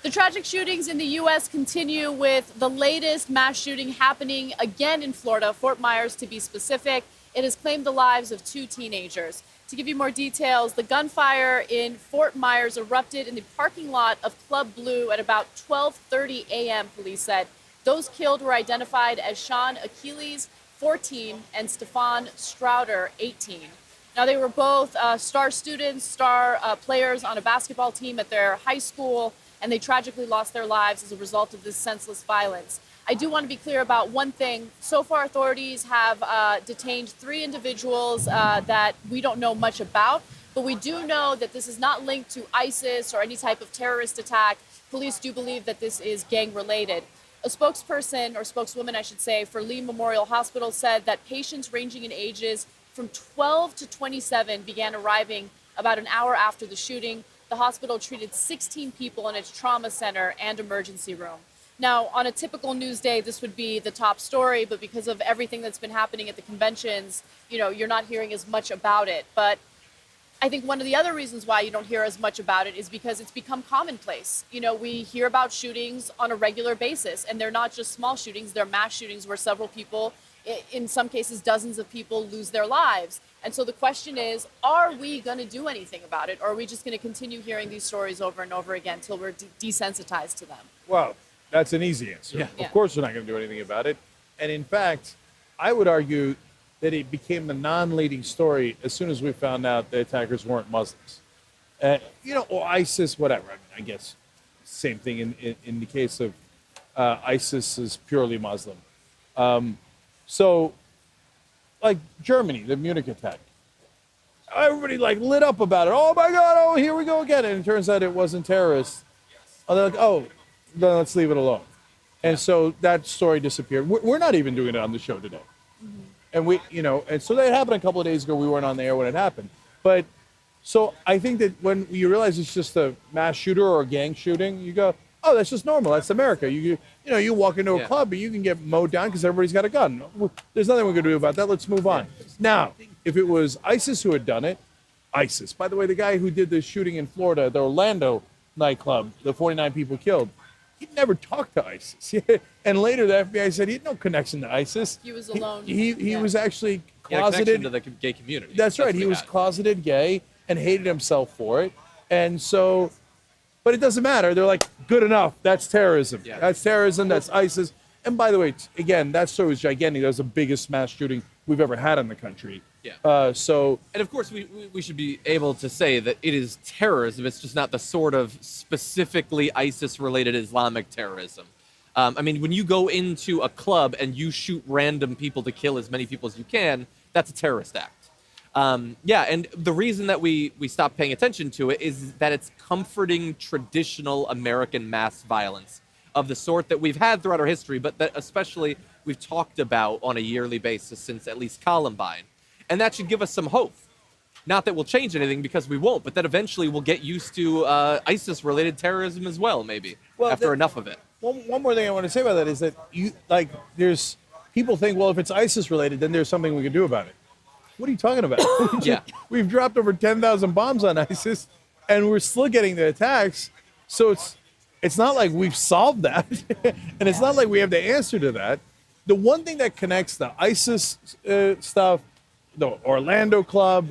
The tragic shootings in the U.S. continue with the latest mass shooting happening again in Florida, Fort Meyers to be specific. It has claimed the lives of 2 teenagers. To give you more details, the gunfire in Fort Meyers erupted in the parking lot of Club Blue at about 12:30 a.m., police said. Those killed were identified as Sean Achilles, 14, and Stefan Strouder, 18. Now, they were both star students, star players on a basketball team at their high school, and they tragically lost their lives as a result of this senseless violence. I do want to be clear about one thing. So far, authorities have detained 3 individuals that we don't know much about, but we do know that this is not linked to ISIS or any type of terrorist attack. Police do believe that this is gang-related. A spokesperson, or spokeswoman, I should say, for Lee Memorial Hospital said that patients ranging in ages from 12 to 27 began arriving about an hour after the shooting. The hospital treated 16 people in its trauma center and emergency room. Now, on a typical news day, this would be the top story, but because of everything that's been happening at the conventions, you're not hearing as much about it. But I think one of the other reasons why you don't hear as much about it is because it's become commonplace. We hear about shootings on a regular basis, and they're not just small shootings, they're mass shootings where several people, in some cases dozens of people, lose their lives. And so the question is, are we going to do anything about it, or are we just going to continue hearing these stories over and over again until we're desensitized to them? Well, that's an easy answer. Yeah. Of course we're not going to do anything about it. And in fact, I would argue that it became the non-leading story as soon as we found out the attackers weren't Muslims. Or ISIS, whatever. I guess same thing in the case of ISIS is purely Muslim. So, like Germany, the Munich attack. Everybody lit up about it. Oh my God, here we go again. And it turns out it wasn't terrorists. And they're like, then let's leave it alone. And so that story disappeared. We're not even doing it on the show today. Mm-hmm. And and so that happened a couple of days ago. We weren't on the air when it happened. But so I think that when you realize it's just a mass shooter or a gang shooting, you go, oh, that's just normal. That's America. You walk into a club and you can get mowed down because everybody's got a gun. There's nothing we can do about that. Let's move on. Now, if it was ISIS who had done it, ISIS. By the way, the guy who did the shooting in Florida, the Orlando nightclub, the 49 people killed, he never talked to ISIS. And later the FBI said he had no connection to ISIS. He was alone. He was actually closeted. Connection to the gay community. That's right. He was closeted gay and hated himself for it. And so, but it doesn't matter. They're like, good enough. That's terrorism. Yeah. That's terrorism. That's ISIS. And by the way, again, that story was gigantic. That was the biggest mass shooting we've ever had in the country. Yeah. And of course, we should be able to say that it is terrorism. It's just not the sort of specifically ISIS-related Islamic terrorism. When you go into a club and you shoot random people to kill as many people as you can, that's a terrorist act. And the reason that we stopped paying attention to it is that it's comforting traditional American mass violence of the sort that we've had throughout our history, but that especially we've talked about on a yearly basis since at least Columbine. And that should give us some hope. Not that we'll change anything, because we won't, but that eventually we'll get used to ISIS-related terrorism as well, maybe, after enough of it. One more thing I want to say about that is that there's people think, well, if it's ISIS-related, then there's something we can do about it. What are you talking about? Yeah. We've dropped over 10,000 bombs on ISIS, and we're still getting the attacks. So it's not like we've solved that, and it's not like we have the answer to that. The one thing that connects the ISIS stuff, the Orlando club,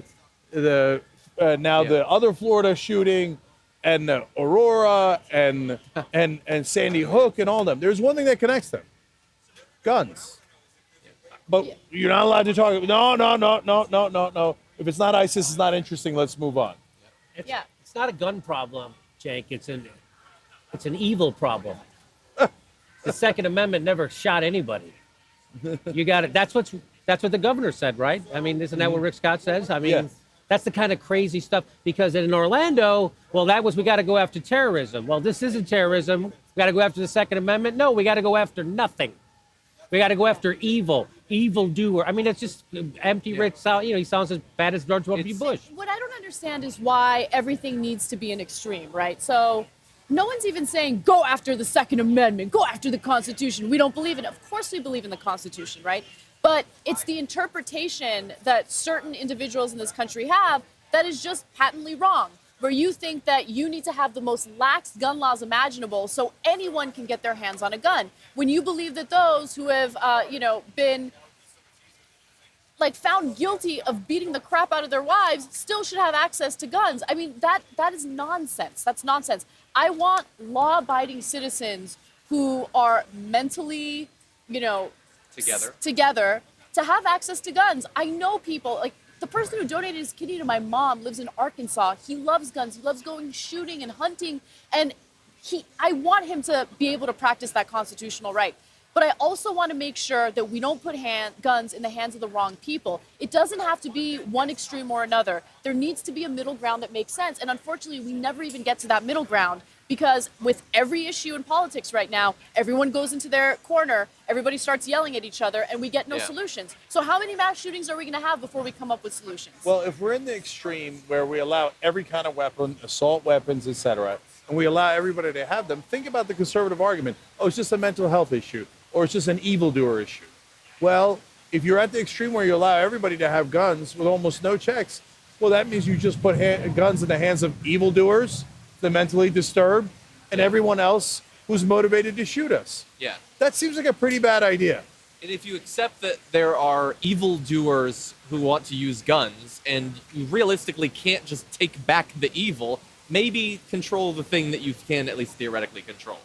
the other Florida shooting, and the Aurora and Sandy Hook and all of them. There's one thing that connects them: guns. But you're not allowed to talk. No. If it's not ISIS, it's not interesting. Let's move on. It's not a gun problem, Cenk. It's an evil problem. The Second Amendment never shot anybody. You got it. That's what the governor said, right? Isn't that what Rick Scott says? That's the kind of crazy stuff. Because in Orlando, we got to go after terrorism. Well, this isn't terrorism. We got to go after the Second Amendment. No, we got to go after nothing. We got to go after evildoer. It's just empty Rick. He sounds as bad as George W. Bush. What I don't understand is why everything needs to be an extreme, right? So no one's even saying, go after the Second Amendment, go after the Constitution. We don't believe in it. Of course we believe in the Constitution, right? But it's the interpretation that certain individuals in this country have that is just patently wrong. where you think that you need to have the most lax gun laws imaginable so anyone can get their hands on a gun. When you believe that those who have, been like found guilty of beating the crap out of their wives still should have access to guns. I mean, that is nonsense. That's nonsense. I want law-abiding citizens who are mentally, together to have access to guns. I know people, like the person who donated his kidney to my mom lives in Arkansas. He loves guns. He loves going shooting and hunting. And I want him to be able to practice that constitutional right. But I also want to make sure that we don't put guns in the hands of the wrong people. It doesn't have to be one extreme or another. There needs to be a middle ground that makes sense. And unfortunately, we never even get to that middle ground because with every issue in politics right now, everyone goes into their corner, everybody starts yelling at each other, and we get no solutions. So how many mass shootings are we going to have before we come up with solutions? Well, if we're in the extreme where we allow every kind of weapon, assault weapons, etc., and we allow everybody to have them, think about the conservative argument. Oh, it's just a mental health issue. Or it's just an evildoer issue. Well, if you're at the extreme where you allow everybody to have guns with almost no checks, well, that means you just put guns in the hands of evildoers, the mentally disturbed, and everyone else who's motivated to shoot us. Yeah. That seems like a pretty bad idea. And if you accept that there are evildoers who want to use guns, and you realistically can't just take back the evil, maybe control the thing that you can at least theoretically control.